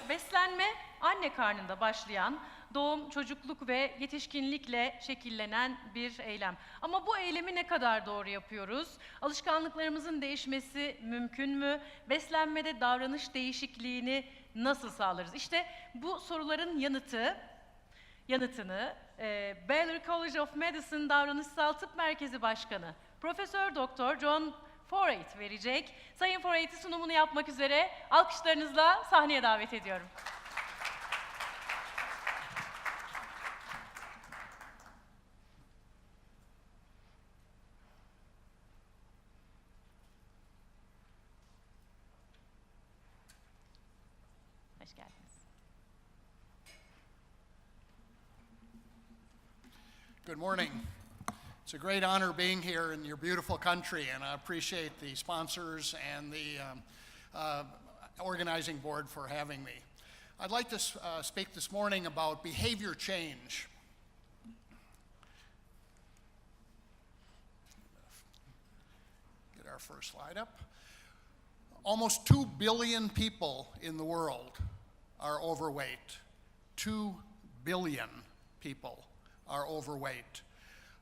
beslenme anne karnında başlayan, doğum, çocukluk ve yetişkinlikle şekillenen bir eylem. Ama bu eylemi ne kadar doğru yapıyoruz? Alışkanlıklarımızın değişmesi mümkün mü? Beslenmede davranış değişikliğini nasıl sağlarız? İşte bu soruların yanıtını Baylor College of Medicine Davranışsal Tıp Merkezi Başkanı Profesör Doktor John Foreyt verecek. Sayın Foreyt'i sunumunu yapmak üzere alkışlarınızla sahneye davet ediyorum. Hoş geldiniz. Good morning. It's a great honor being here in your beautiful country, and I appreciate the sponsors and the organizing board for having me. I'd like to speak this morning about behavior change. Get our first slide up. Almost 2 billion people in the world are overweight. 2 billion people are overweight.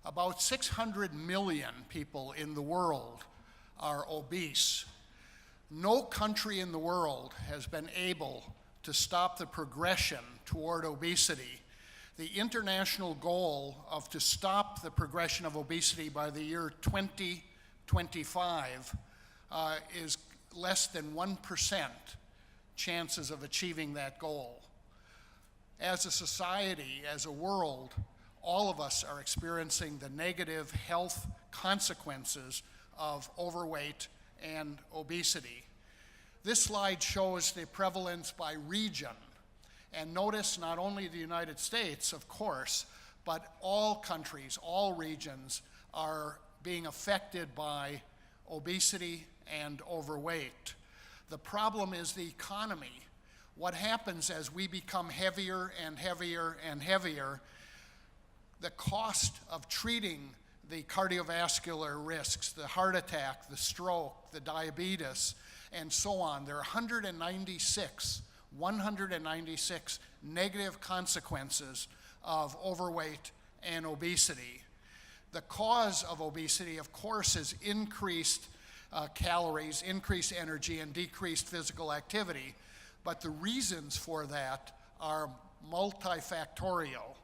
About 600 million people in the world are obese. No country in the world has been able to stop the progression toward obesity. The international goal of to stop the progression of obesity by the year 2025 is less than 1% chances of achieving that goal. As a society, as a world, all of us are experiencing the negative health consequences of overweight and obesity. This slide shows the prevalence by region. And notice not only the United States, of course, but all countries, all regions are being affected by obesity and overweight. The problem is the economy. What happens as we become heavier and heavier and heavier? The cost of treating the cardiovascular risks, the heart attack, the stroke, the diabetes, and so on. There are 196 negative consequences of overweight and obesity. The cause of obesity, of course, is increased calories, increased energy, and decreased physical activity. But the reasons for that are multifactorial.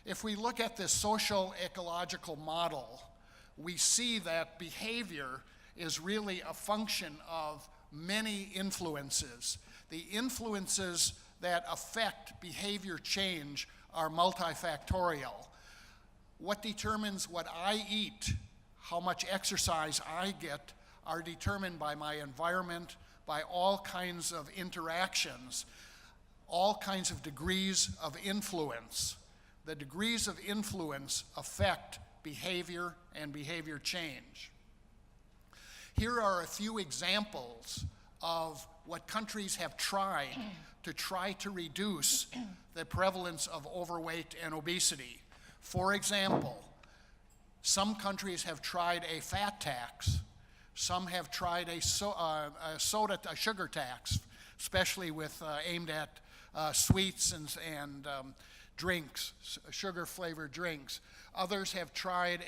If we look at this social ecological model, we see that behavior is really a function of many influences. The influences that affect behavior change are multifactorial. What determines what I eat, how much exercise I get, are determined by my environment, by all kinds of interactions, all kinds of degrees of influence. The degrees of influence affect behavior and behavior change. Here are a few examples of what countries have tried to reduce the prevalence of overweight and obesity. For example, some countries have tried a fat tax. Some have tried a sugar tax, especially aimed at sweets and drinks, sugar-flavored drinks. Others have tried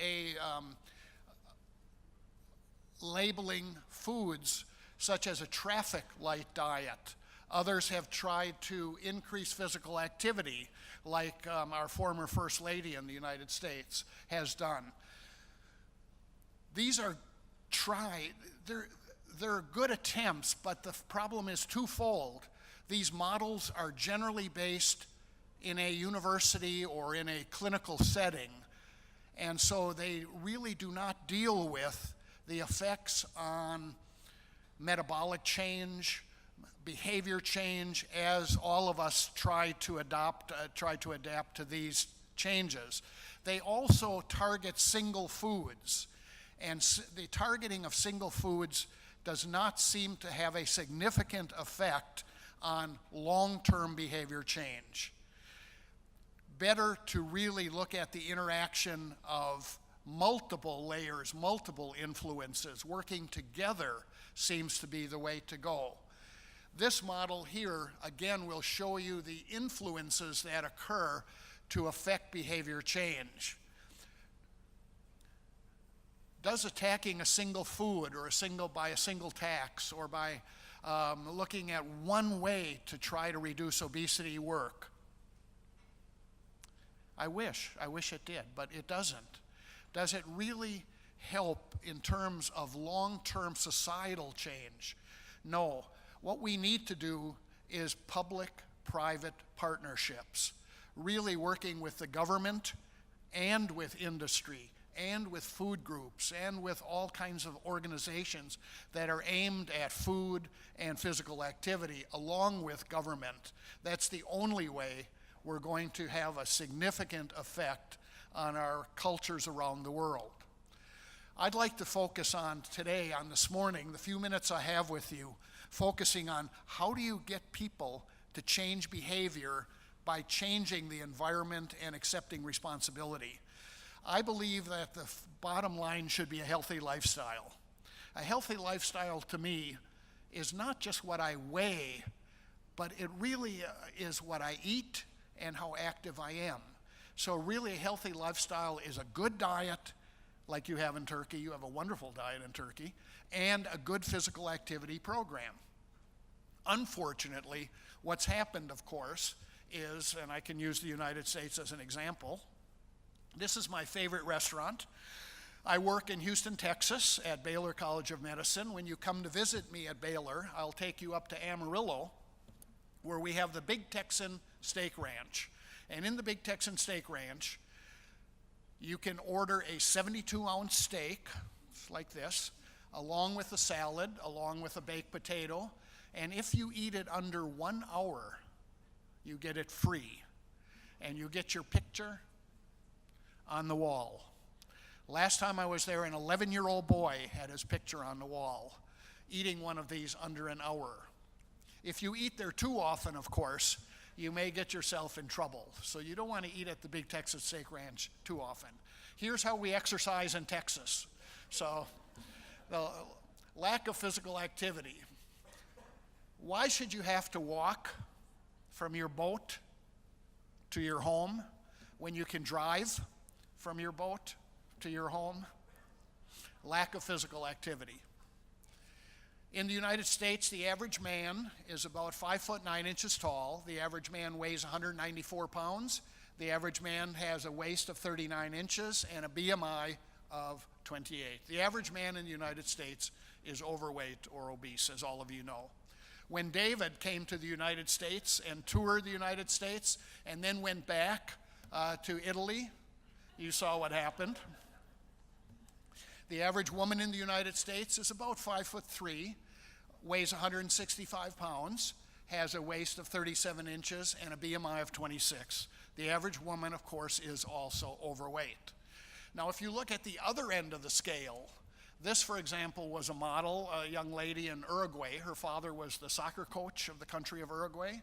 labeling foods such as a traffic light diet. Others have tried to increase physical activity, like our former First Lady in the United States has done. These are they're good attempts, but the problem is twofold. These models are generally based in a university or in a clinical setting, and so they really do not deal with the effects on metabolic change, behavior change, as all of us try to adapt to these changes. They also target single foods, and the targeting of single foods does not seem to have a significant effect on long-term behavior change. Better to really look at the interaction of multiple layers, multiple influences working together seems to be the way to go. This model here, again, will show you the influences that occur to affect behavior change. Does attacking a single food or by a single tax or by looking at one way to try to reduce obesity work? I wish it did, but it doesn't. Does it really help in terms of long-term societal change? No. What we need to do is public-private partnerships, really working with the government and with industry and with food groups and with all kinds of organizations that are aimed at food and physical activity along with government. That's the only way we're going to have a significant effect on our cultures around the world. I'd like to focus on today, on this morning, the few minutes I have with you, focusing on how do you get people to change behavior by changing the environment and accepting responsibility. I believe that the bottom line should be a healthy lifestyle. A healthy lifestyle to me is not just what I weigh, but it really is what I eat and how active I am. So really a healthy lifestyle is a good diet, like you have in Turkey. You have a wonderful diet in Turkey, and a good physical activity program. Unfortunately, what's happened, of course, is, and I can use the United States as an example, this is my favorite restaurant. I work in Houston, Texas at Baylor College of Medicine. When you come to visit me at Baylor, I'll take you up to Amarillo, where we have the Big Texan Steak Ranch. And in the Big Texan Steak Ranch, you can order a 72-ounce steak, like this, along with a salad, along with a baked potato. And if you eat it under 1 hour, you get it free. And you get your picture on the wall. Last time I was there, an 11-year-old boy had his picture on the wall, eating one of these under an hour. If you eat there too often, of course, you may get yourself in trouble. So you don't want to eat at the Big Texas Steak Ranch too often. Here's how we exercise in Texas. So the lack of physical activity. Why should you have to walk from your boat to your home when you can drive from your boat to your home? Lack of physical activity. In the United States, the average man is about 5 foot 9 inches tall. The average man weighs 194 pounds. The average man has a waist of 39 inches and a BMI of 28. The average man in the United States is overweight or obese, as all of you know. When David came to the United States and toured the United States and then went back to Italy, you saw what happened. The average woman in the United States is about 5 foot 3, weighs 165 pounds, has a waist of 37 inches and a BMI of 26. The average woman, of course, is also overweight. Now, if you look at the other end of the scale, this, for example, was a model, a young lady in Uruguay. Her father was the soccer coach of the country of Uruguay.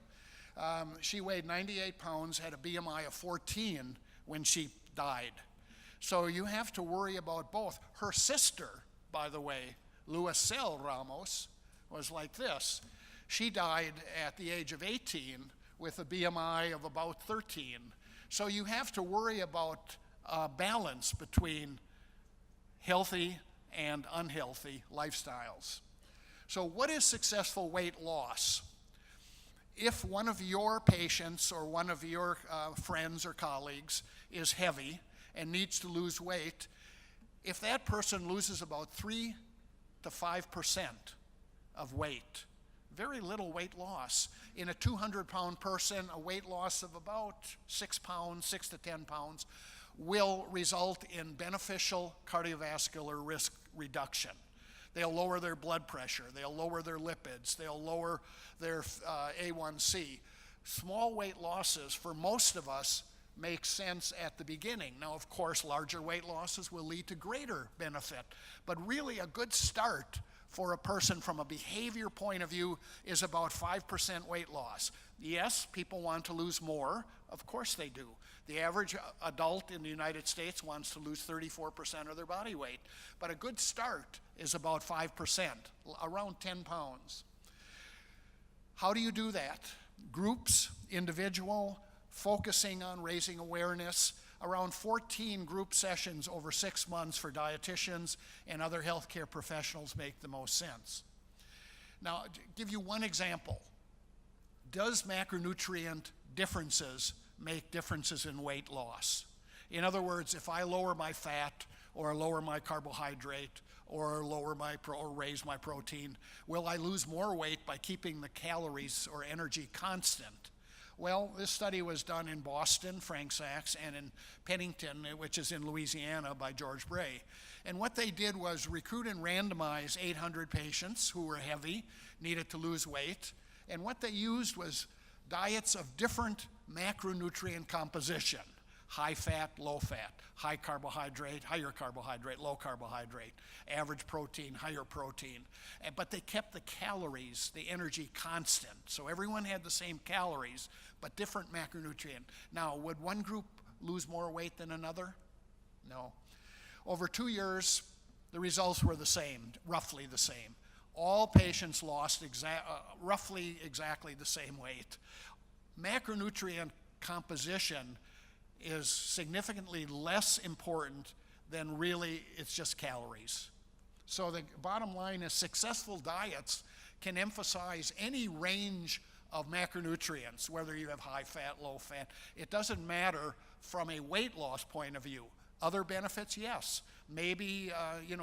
She weighed 98 pounds, had a BMI of 14 when she died. So you have to worry about both. Her sister, by the way, Lucille Ramos, was like this. She died at the age of 18 with a BMI of about 13. So you have to worry about balance between healthy and unhealthy lifestyles. So what is successful weight loss? If one of your patients or one of your friends or colleagues is heavy and needs to lose weight, if that person loses about 3 to 5% of weight, very little weight loss. In a 200-pound person, a weight loss of about 6 pounds, 6 to 10 pounds, will result in beneficial cardiovascular risk reduction. They'll lower their blood pressure, they'll lower their lipids, they'll lower their A1C. Small weight losses, for most of us, make sense at the beginning. Now, of course, larger weight losses will lead to greater benefit, but really a good start for a person from a behavior point of view is about 5% weight loss. Yes, people want to lose more. Of course they do. The average adult in the United States wants to lose 34% of their body weight, but a good start is about 5%, around 10 pounds. How do you do that? Groups, individual, focusing on raising awareness. Around 14 group sessions over 6 months for dietitians and other healthcare professionals make the most sense. Now, to give you one example, does macronutrient differences make differences in weight loss? In other words, if I lower my fat or lower my carbohydrate or raise my protein, will I lose more weight by keeping the calories or energy constant? Well, this study was done in Boston, Frank Sachs, and in Pennington, which is in Louisiana, by George Bray. And what they did was recruit and randomize 800 patients who were heavy, needed to lose weight. And what they used was diets of different macronutrient composition: high fat, low fat, high carbohydrate, higher carbohydrate, low carbohydrate, average protein, higher protein. But they kept the calories, the energy constant. So everyone had the same calories, but different macronutrient. Now, would one group lose more weight than another? No. Over 2 years, the results were the same, roughly the same. All patients lost roughly exactly the same weight. Macronutrient composition is significantly less important than really it's just calories. So the bottom line is successful diets can emphasize any range of macronutrients, whether you have high fat, low fat. It doesn't matter from a weight loss point of view. Other benefits, yes. Maybe,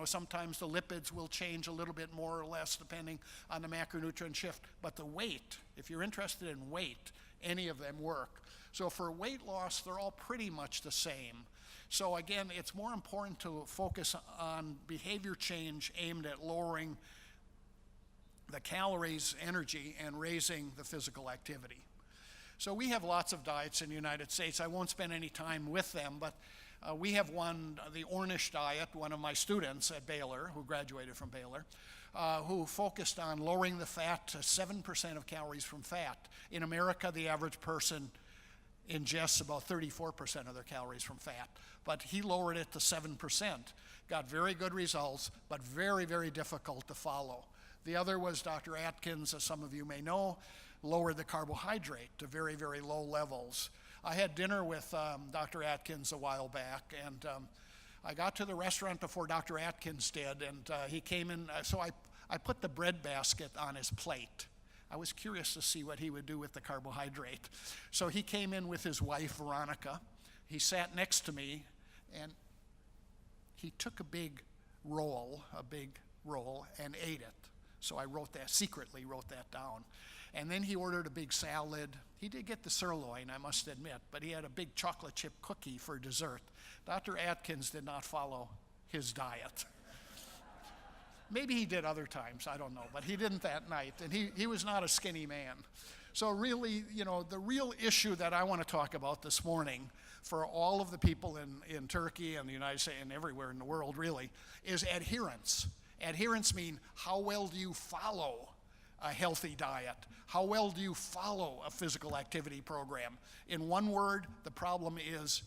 sometimes the lipids will change a little bit more or less depending on the macronutrient shift. But the weight, if you're interested in weight, any of them work. So for weight loss, they're all pretty much the same. So again, it's more important to focus on behavior change aimed at lowering the calories, energy, and raising the physical activity. So we have lots of diets in the United States. I won't spend any time with them, but we have one, the Ornish diet, one of my students at Baylor, who graduated from Baylor, who focused on lowering the fat to 7% of calories from fat. In America, the average person ingests about 34% of their calories from fat, but he lowered it to 7%. Got very good results, but very, very difficult to follow. The other was Dr. Atkins, as some of you may know, lowered the carbohydrate to very, very low levels. I had dinner with Dr. Atkins a while back, and I got to the restaurant before Dr. Atkins did, and he came in, so I put the bread basket on his plate. I was curious to see what he would do with the carbohydrate. So he came in with his wife, Veronica. He sat next to me, and he took a big roll, and ate it. So I secretly wrote that down. And then he ordered a big salad. He did get the sirloin, I must admit, but he had a big chocolate chip cookie for dessert. Dr. Atkins did not follow his diet. Maybe he did other times, I don't know, but he didn't that night, and he was not a skinny man. So really, the real issue that I want to talk about this morning for all of the people in Turkey and the United States and everywhere in the world really is adherence. Adherence means how well do you follow a healthy diet? How well do you follow a physical activity program? In one word, the problem is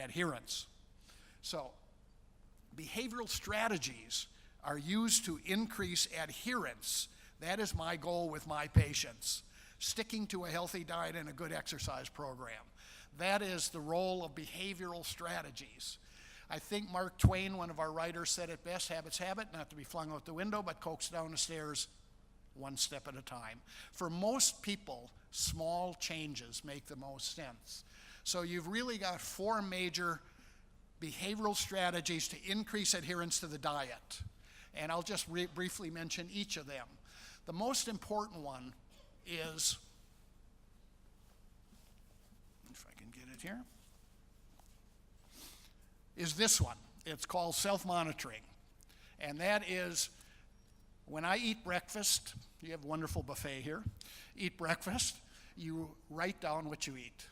adherence. So behavioral strategies are used to increase adherence. That is my goal with my patients. Sticking to a healthy diet and a good exercise program. That is the role of behavioral strategies. I think Mark Twain, one of our writers, said it best: habits habit, not to be flung out the window, but coaxed down the stairs one step at a time. For most people, small changes make the most sense. So you've really got 4 major behavioral strategies to increase adherence to the diet. And I'll just briefly mention each of them. The most important one is, if I can get it here, is this one. It's called self-monitoring. And that is, when I eat breakfast, you have a wonderful buffet here, eat breakfast, you write down what you eat.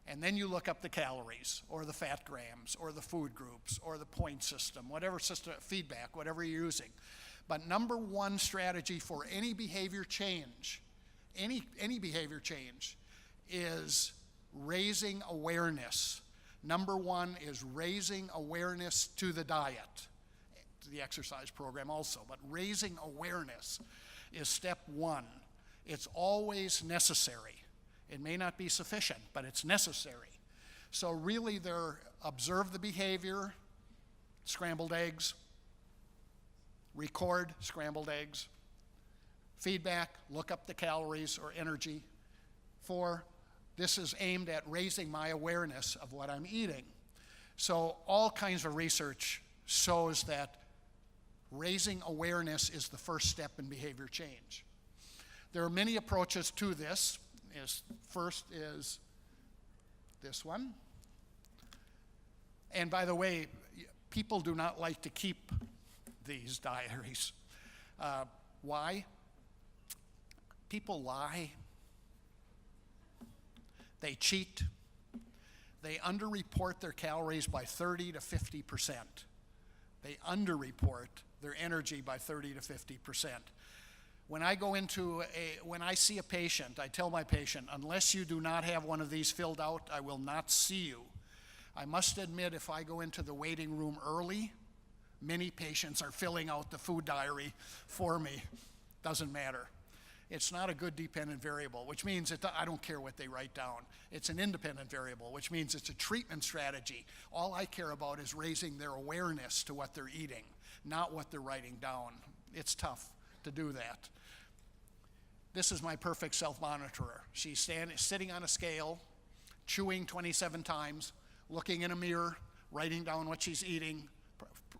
And then you look up the calories, or the fat grams, or the food groups, or the point system, whatever system, feedback, whatever you're using. But number one strategy for any behavior change, any behavior change, is raising awareness. Number one is raising awareness to the diet, to the exercise program also, but raising awareness is step one. It's always necessary. It may not be sufficient, but it's necessary. So really observe the behavior, scrambled eggs, record scrambled eggs, feedback, look up the calories or energy. 4, this is aimed at raising my awareness of what I'm eating. So all kinds of research shows that raising awareness is the first step in behavior change. There are many approaches to this. First is this one. And by the way, people do not like to keep these diaries. Why? People lie. They cheat. They underreport their calories by 30 to 50%. They underreport their energy by 30 to 50%. When I see a patient, I tell my patient, unless you do not have one of these filled out, I will not see you. I must admit, if I go into the waiting room early, many patients are filling out the food diary for me. Doesn't matter. It's not a good dependent variable, which means I don't care what they write down. It's an independent variable, which means it's a treatment strategy. All I care about is raising their awareness to what they're eating, not what they're writing down. It's tough to do that. This is my perfect self-monitorer. She's sitting on a scale, chewing 27 times, looking in a mirror, writing down what she's eating.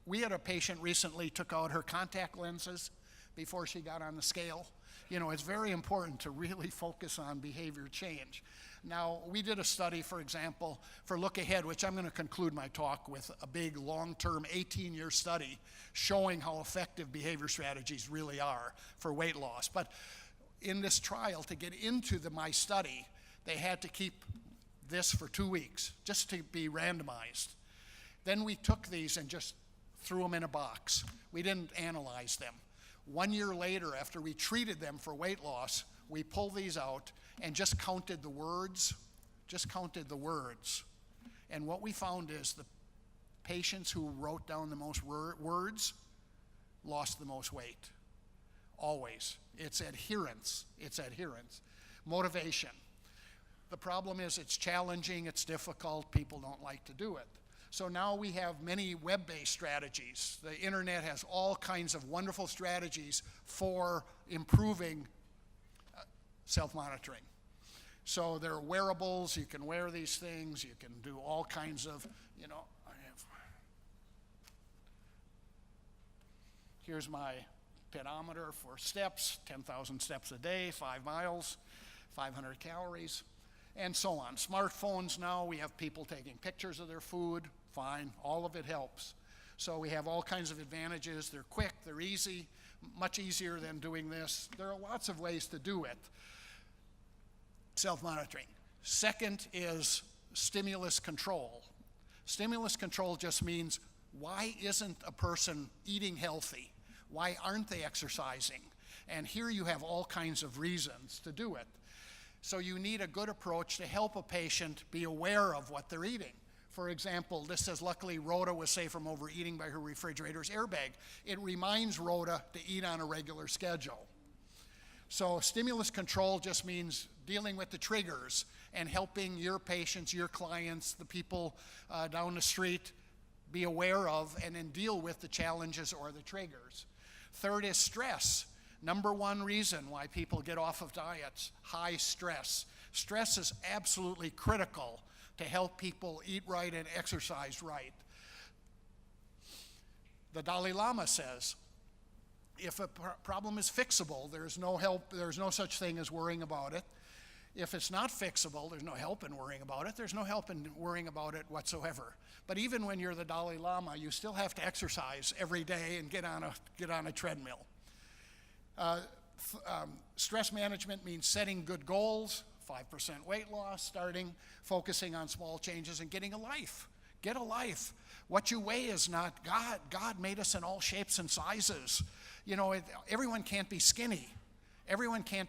We had a patient recently took out her contact lenses before she got on the scale. You know, it's very important to really focus on behavior change. Now, we did a study, for example, for Look Ahead, which I'm going to conclude my talk with a big long-term 18-year study showing how effective behavior strategies really are for weight loss. But in this trial, to get into my study, they had to keep this for 2 weeks, just to be randomized. Then we took these and just threw them in a box. We didn't analyze them. 1 year later, after we treated them for weight loss, we pulled these out and just counted the words, And what we found is the patients who wrote down the most words lost the most weight. Always. It's adherence. Motivation. The problem is it's challenging, it's difficult, people don't like to do it. So now we have many web-based strategies. The internet has all kinds of wonderful strategies for improving self-monitoring. So there are wearables, you can wear these things, you can do all kinds of, here's my pedometer for steps, 10,000 steps a day, 5 miles, 500 calories, and so on. Smartphones now, we have people taking pictures of their food, fine, all of it helps. So we have all kinds of advantages. They're quick, they're easy, much easier than doing this. There are lots of ways to do it. Self-monitoring. Second is stimulus control. Stimulus control just means, why isn't a person eating healthy? Why aren't they exercising? And here you have all kinds of reasons to do it. So you need a good approach to help a patient be aware of what they're eating. For example, this says, luckily Rhoda was safe from overeating by her refrigerator's airbag. It reminds Rhoda to eat on a regular schedule. So stimulus control just means dealing with the triggers and helping your patients, your clients, the people down the street be aware of and then deal with the challenges or the triggers. Third is stress. Number one reason why people get off of diets, high stress. Stress is absolutely critical to help people eat right and exercise right. The Dalai Lama says, if a problem is fixable, there's no help, there's no such thing as worrying about it. If it's not fixable, there's no help in worrying about it. There's no help in worrying about it whatsoever. But even when you're the Dalai Lama, you still have to exercise every day and get on a treadmill. Stress management means setting good goals, 5% weight loss, focusing on small changes and getting a life. Get a life. What you weigh is not God. God made us in all shapes and sizes. Everyone can't be skinny. Everyone can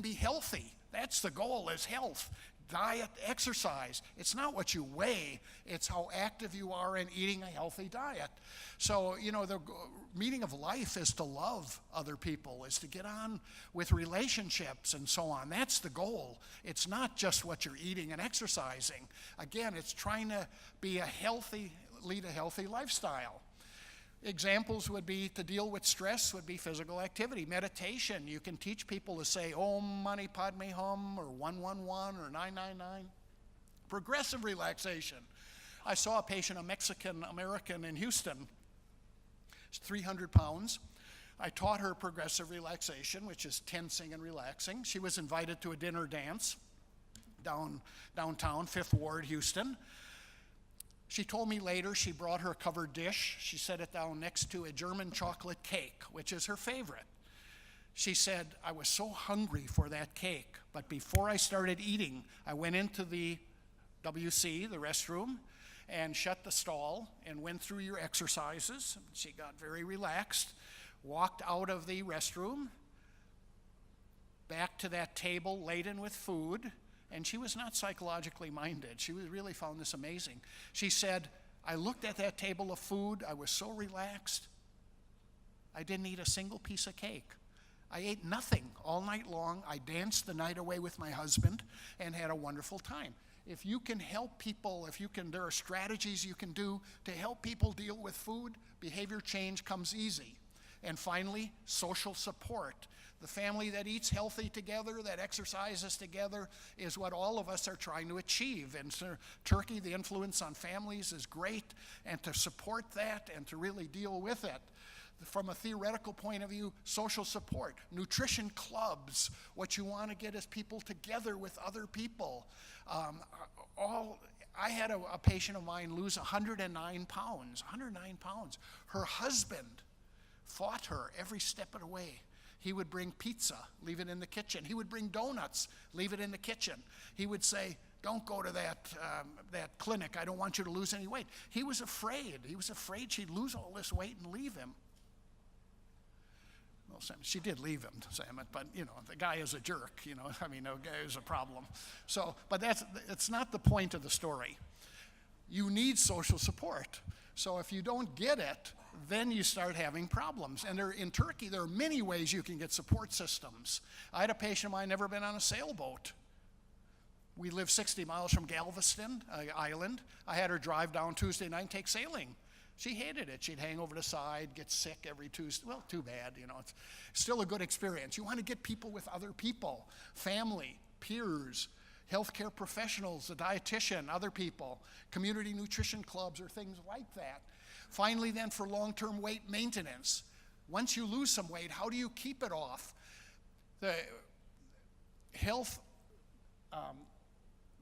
be healthy. That's the goal, is health. diet, exercise. It's not what you weigh, it's how active you are in eating a healthy diet. So, the meaning of life is to love other people, is to get on with relationships and so on. That's the goal. It's not just what you're eating and exercising. Again, it's trying to lead a healthy lifestyle. Examples would be to deal with stress would be physical activity. Meditation, you can teach people to say Om Mani Padme Hum or 111 or 999. Progressive relaxation. I saw a patient, a Mexican-American in Houston. She's 300 pounds. I taught her progressive relaxation, which is tensing and relaxing. She was invited to a dinner dance downtown, 5th Ward, Houston. She told me later she brought her covered dish. She set it down next to a German chocolate cake, which is her favorite. She said, I was so hungry for that cake, but before I started eating, I went into the WC, the restroom, and shut the stall and went through your exercises. She got very relaxed, walked out of the restroom, back to that table laden with food, and she was not psychologically minded. She really found this amazing. She said, I looked at that table of food, I was so relaxed, I didn't eat a single piece of cake. I ate nothing all night long. I danced the night away with my husband and had a wonderful time. If you can help people, there are strategies you can do to help people deal with food, behavior change comes easy. And finally, social support. The family that eats healthy together, that exercises together, is what all of us are trying to achieve. And so Turkey, the influence on families is great, and to support that and to really deal with it. From a theoretical point of view, social support, nutrition clubs, what you want to get is people together with other people. I had a patient of mine lose 109 pounds, 109 pounds. Her husband fought her every step of the way. He would bring pizza, leave it in the kitchen. He would bring donuts, leave it in the kitchen. He would say, don't go to that clinic. I don't want you to lose any weight. He was afraid. He was afraid she'd lose all this weight and leave him. Well, Sam, she did leave him, Sam, but, the guy is a jerk, the guy is a problem. So, but it's not the point of the story. You need social support. So if you don't get it, then you start having problems. And in Turkey, there are many ways you can get support systems. I had a patient of mine never been on a sailboat. We live 60 miles from Galveston Island. I had her drive down Tuesday night and take sailing. She hated it. She'd hang over the side, get sick every Tuesday. Well, too bad, it's still a good experience. You want to get people with other people, family, peers, healthcare professionals, a dietitian, other people, community nutrition clubs or things like that. Finally, then, for long-term weight maintenance, once you lose some weight, how do you keep it off? The health,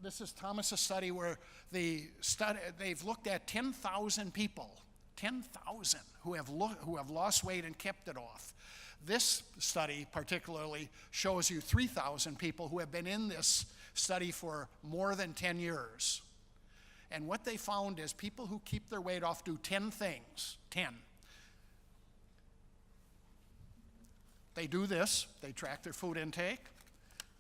this is Thomas's study where they've looked at 10,000 people, 10,000 who have lost weight and kept it off. This study particularly shows you 3,000 people who have been in this study for more than 10 years. And what they found is people who keep their weight off do 10 things, 10. They do this, they track their food intake,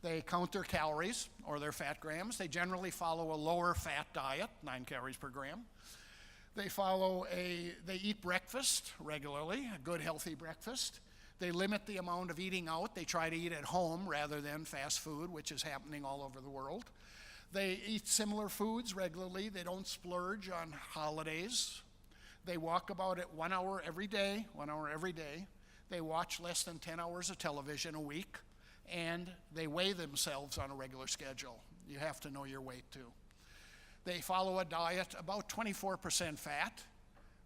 they count their calories or their fat grams, they generally follow a lower fat diet, 9 calories per gram. They eat breakfast regularly, a good healthy breakfast. They limit the amount of eating out, they try to eat at home rather than fast food, which is happening all over the world. They eat similar foods regularly. They don't splurge on holidays. They walk about at 1 hour every day, 1 hour every day. They watch less than 10 hours of television a week, and they weigh themselves on a regular schedule. You have to know your weight too. They follow a diet about 24% fat,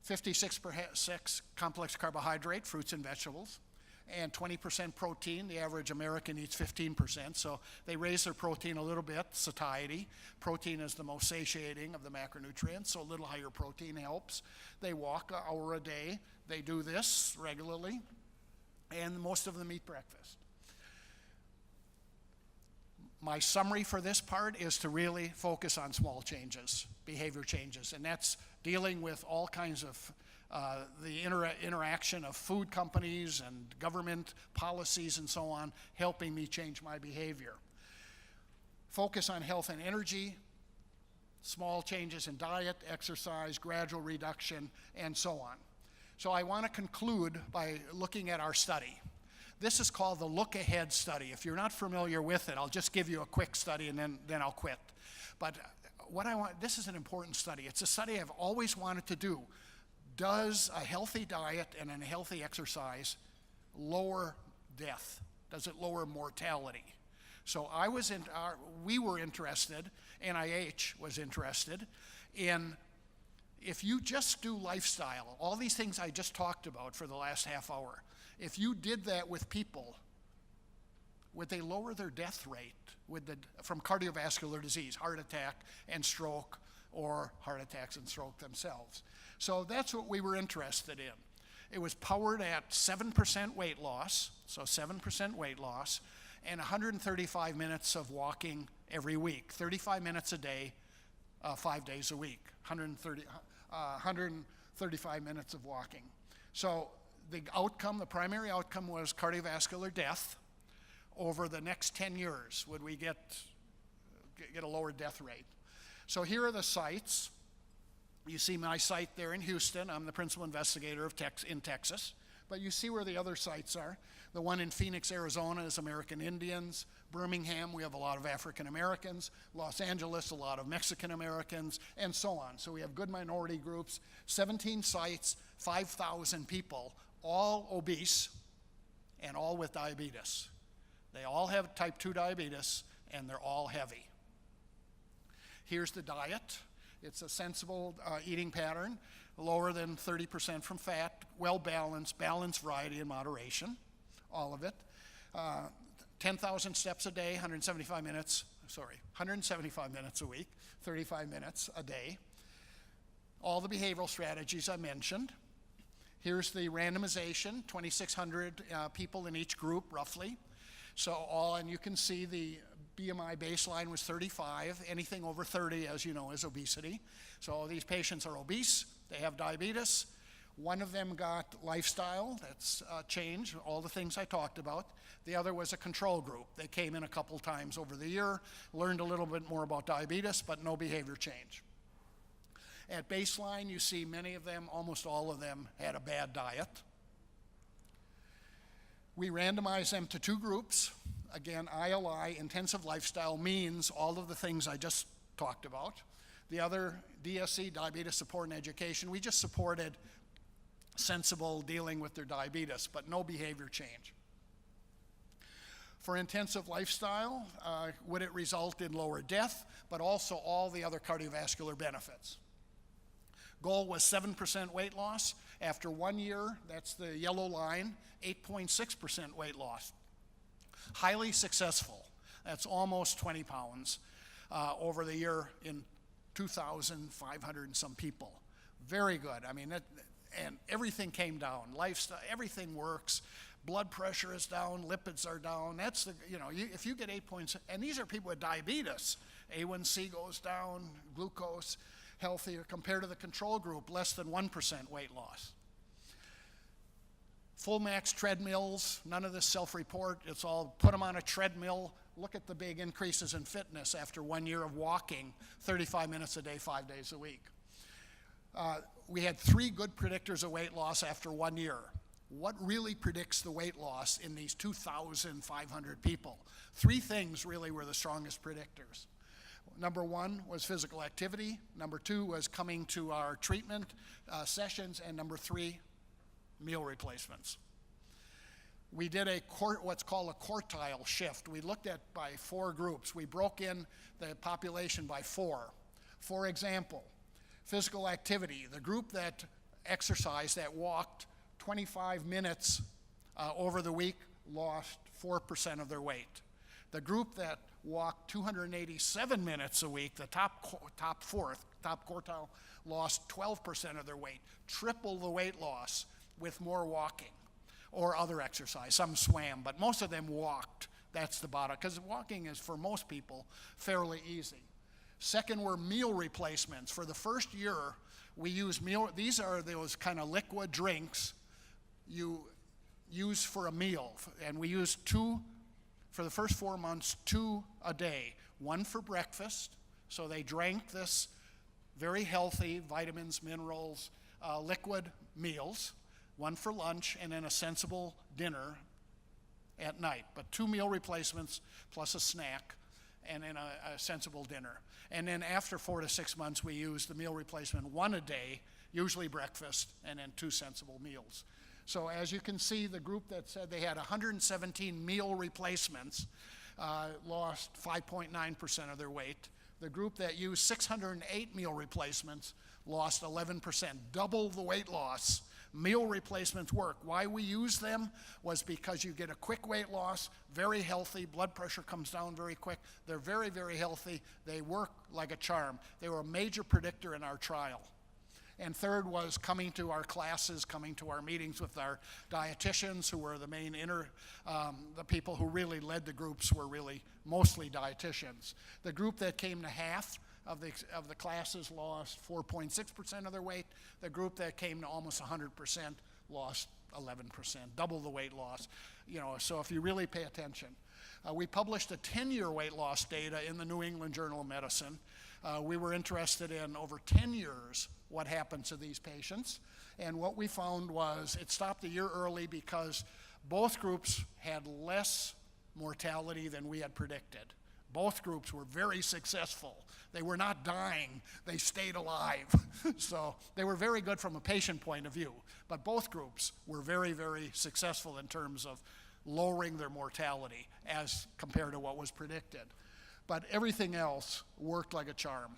56% complex carbohydrate, fruits and vegetables, and 20% protein. The average American eats 15%, so they raise their protein a little bit, satiety. Protein is the most satiating of the macronutrients, so a little higher protein helps. They walk an hour a day. They do this regularly, and most of them eat breakfast. My summary for this part is to really focus on small changes, behavior changes, and that's dealing with all kinds of the interaction of food companies and government policies and so on, helping me change my behavior. focus on health and energy, small changes in diet, exercise, gradual reduction, and so on. So I want to conclude by looking at our study. This is called the Look Ahead study. If you're not familiar with it, I'll just give you a quick study and then I'll quit. But this is an important study. It's a study I've always wanted to do. Does a healthy diet and a healthy exercise lower death? Does it lower mortality? So we were interested, NIH was interested, in if you just do lifestyle, all these things I just talked about for the last half hour, if you did that with people, would they lower their death rate from cardiovascular disease, heart attack and stroke, or heart attacks and stroke themselves? So that's what we were interested in. It was powered at 7% weight loss, so 7% weight loss, and 135 minutes of walking every week, 35 minutes a day, 5 days a week, 135 minutes of walking. So the primary outcome was cardiovascular death. Over the next 10 years, would we get a lower death rate? So here are the sites. You see my site there in Houston. I'm the principal investigator in Texas. But you see where the other sites are. The one in Phoenix, Arizona is American Indians. Birmingham, we have a lot of African Americans. Los Angeles, a lot of Mexican Americans, and so on. So we have good minority groups. 17 sites, 5,000 people, all obese and all with diabetes. They all have type 2 diabetes, and they're all heavy. Here's the diet. It's a sensible eating pattern, lower than 30% from fat, well-balanced, balanced variety and moderation, all of it. 10,000 steps a day, 175 minutes a week, 35 minutes a day. All the behavioral strategies I mentioned. Here's the randomization, 2,600 people in each group, roughly. And you can see the BMI baseline was 35. Anything over 30, as you know, is obesity. So these patients are obese. They have diabetes. One of them got lifestyle. That's changed, all the things I talked about. The other was a control group. They came in a couple times over the year, learned a little bit more about diabetes, but no behavior change. At baseline, you see many of them, almost all of them, had a bad diet. We randomized them to two groups. Again, ILI, intensive lifestyle, means all of the things I just talked about. The other, DSC, diabetes support and education, we just supported sensible dealing with their diabetes, but no behavior change. For intensive lifestyle, would it result in lower death, but also all the other cardiovascular benefits? Goal was 7% weight loss. After 1 year, that's the yellow line, 8.6% weight loss. Highly successful. That's almost 20 pounds over the year in 2,500 and some people. Very good. I mean, and everything came down. Lifestyle, everything works. Blood pressure is down, lipids are down. That's the, if you get 8 points, and these are people with diabetes, A1C goes down, glucose, healthier compared to the control group, less than 1% weight loss. Full max treadmills, none of this self-report. It's all put them on a treadmill. Look at the big increases in fitness after 1 year of walking, 35 minutes a day, 5 days a week. We had 3 good predictors of weight loss after 1 year. What really predicts the weight loss in these 2,500 people? 3 things really were the strongest predictors. Number 1 was physical activity. Number 2 was coming to our treatment sessions. And number 3, meal replacements. We did what's called a quartile shift. We looked at by 4 groups. We broke in the population by 4. For example, physical activity. The group that exercised, that walked 25 minutes over the week, lost 4% of their weight. The group that walked 287 minutes a week, the top quartile, lost 12% of their weight. Triple the weight loss with more walking or other exercise. Some swam, but most of them walked. That's the bottom, because walking is, for most people, fairly easy. Second were meal replacements. For the first year, we used these are those kind of liquid drinks you use for a meal. And we used 2, for the first 4 months, 2 a day. one for breakfast. So they drank this very healthy vitamins, minerals, liquid meals, one for lunch, and then a sensible dinner at night. But 2 meal replacements plus a snack, and then a sensible dinner. And then after 4 to 6 months, we use the meal replacement, one a day, usually breakfast, and then 2 sensible meals. So as you can see, the group that said they had 117 meal replacements lost 5.9% of their weight. The group that used 608 meal replacements lost 11%, double the weight loss. Meal replacements work. Why we use them was because you get a quick weight loss, very healthy, blood pressure comes down very quick. They're very, very healthy. They work like a charm. They were a major predictor in our trial. And third was coming to our classes, coming to our meetings with our dietitians, who were the main the people who really led the groups were really mostly dietitians. The group that came to half of the classes lost 4.6% of their weight. The group that came to almost 100% lost 11%, double the weight loss. So if you really pay attention. We published a 10-year weight loss data in the New England Journal of Medicine. We were interested in over 10 years what happened to these patients. And what we found was it stopped a year early because both groups had less mortality than we had predicted. Both groups were very successful. They were not dying, they stayed alive. So they were very good from a patient point of view. But both groups were very, very successful in terms of lowering their mortality as compared to what was predicted. But everything else worked like a charm.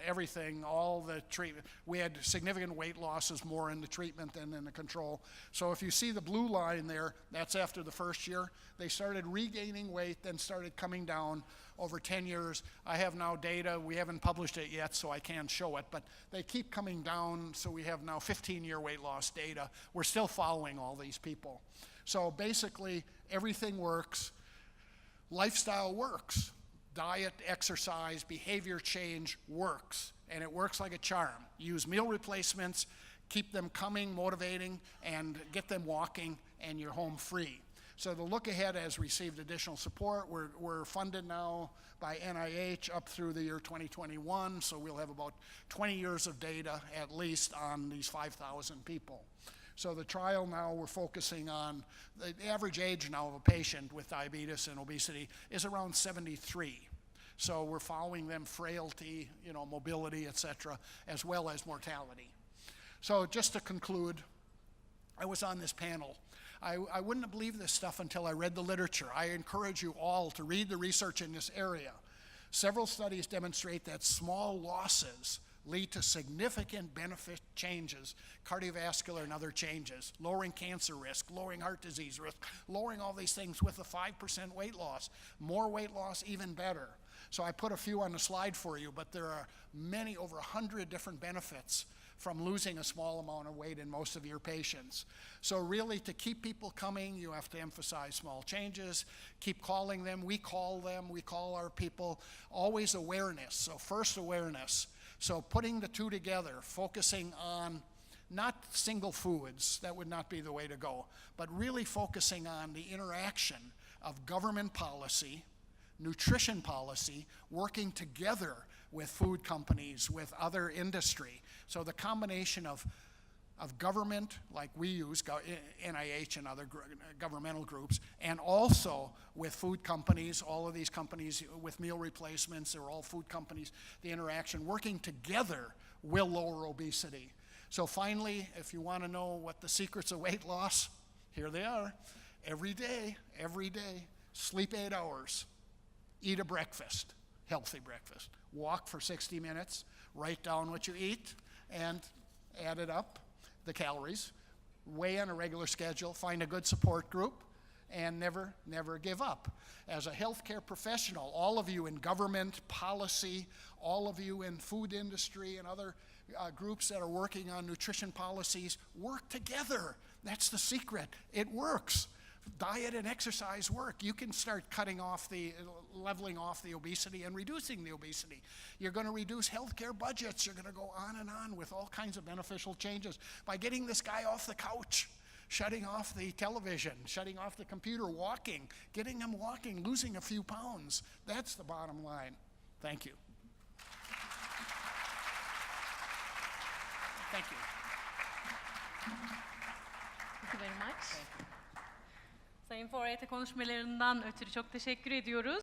Everything, all the treatment. We had significant weight losses more in the treatment than in the control. So if you see the blue line there, that's after the first year. They started regaining weight, then started coming down over 10 years. I have now data. We haven't published it yet, so I can't show it. But they keep coming down, so we have now 15-year weight loss data. We're still following all these people. So basically, everything works. Lifestyle works. Diet, exercise, behavior change works, and it works like a charm. Use meal replacements, keep them coming, motivating, and get them walking, and you're home free. So the Look Ahead has received additional support. We're funded now by NIH up through the year 2021, so we'll have about 20 years of data at least on these 5,000 people. So the trial now, we're focusing on the average age now of a patient with diabetes and obesity is around 73. So we're following them frailty, mobility, et cetera, as well as mortality. So just to conclude, I was on this panel. I wouldn't have believed this stuff until I read the literature. I encourage you all to read the research in this area. Several studies demonstrate that small losses lead to significant benefit changes, cardiovascular and other changes, lowering cancer risk, lowering heart disease risk, lowering all these things with a 5% weight loss. More weight loss, even better. So I put a few on the slide for you, but there are many, over 100 different benefits from losing a small amount of weight in most of your patients. So really, to keep people coming, you have to emphasize small changes, keep calling them, we call our people, always awareness. So first, awareness. So putting the two together, focusing on not single foods, that would not be the way to go, but really focusing on the interaction of government policy, nutrition policy, working together with food companies, with other industry. So the combination of government, like we use, NIH and other governmental groups, and also with food companies, all of these companies with meal replacements, they're all food companies, the interaction, working together will lower obesity. So finally, if you want to know what the secrets of weight loss, here they are. Every day, sleep 8 hours, eat a breakfast, healthy breakfast, walk for 60 minutes, write down what you eat, and add it up, the calories, weigh on a regular schedule, find a good support group, and never give up. As a healthcare professional, all of you in government, policy, all of you in food industry and other groups that are working on nutrition policies, work together. That's the secret. It works. Diet and exercise work. You can start leveling off the obesity and reducing the obesity. You're going to reduce healthcare budgets. You're going to go on and on with all kinds of beneficial changes by getting this guy off the couch, shutting off the television, shutting off the computer, walking, getting him walking, losing a few pounds. That's the bottom line. Thank you. Thank you. Thank you very much. Sayın Foreyt'e konuşmalarından ötürü çok teşekkür ediyoruz.